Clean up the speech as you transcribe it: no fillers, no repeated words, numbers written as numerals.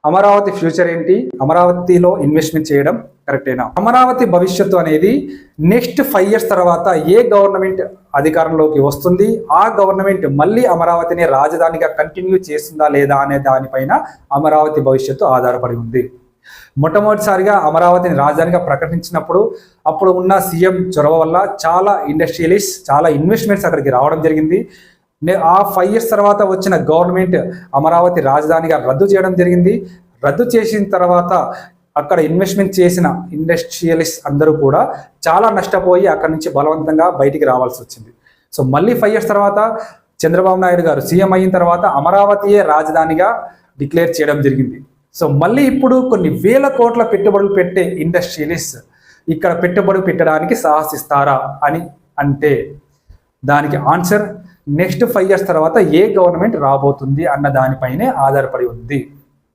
Amaravati future ఏంటి, అమరావతిలో investment చేయడం కరెక్టేనా? అమరావతి భవిష్యత్తు అనేది నెక్స్ట్ 5 years తర్వాత ఏ గవర్నమెంట్ అధికారంలోకి వస్తుంది, ఆ గవర్నమెంట్ మళ్ళీ అమరావతిని రాజధానిగా కంటిన్యూ చేస్తుందా లేదా అనే దానిపైన అమరావతి భవిష్యత్తు ఆధారపడి ఉంది. మొట్టమొదటిసారిగా అమరావతిని రాజధానిగా ప్రకటించినప్పుడు అప్పుడు ఉన్న సీఎం చొరవ వల్ల చాలా ఇండస్ట్రియలిస్ట్, చాలా ఇన్వెస్ట్మెంట్స్ అక్కడికి రావడం జరిగింది. ఆ 5 years తర్వాత వచ్చిన గవర్నమెంట్ అమరావతి రాజధానిగా రద్దు చేయడం జరిగింది. రద్దు చేసిన తర్వాత అక్కడ ఇన్వెస్ట్మెంట్ చేసిన ఇండస్ట్రియలిస్ట్ అందరూ కూడా చాలా నష్టపోయి అక్కడి నుంచి బలవంతంగా బయటికి రావాల్సి వచ్చింది. సో మళ్ళీ 5 years తర్వాత చంద్రబాబు నాయుడు గారు సీఎం అయిన తర్వాత అమరావతియే రాజధానిగా డిక్లేర్ చేయడం జరిగింది. సో మళ్ళీ ఇప్పుడు కొన్ని వేల కోట్ల పెట్టుబడులు పెట్టే ఇండస్ట్రియలిస్ట్ ఇక్కడ పెట్టుబడి పెట్టడానికి సాహసిస్తారా అని అంటే దానికి ఆన్సర్ నెక్స్ట్ 5 years తర్వాత ఏ గవర్నమెంట్ రాబోతుంది అన్న దానిపైనే ఆధారపడి ఉంది.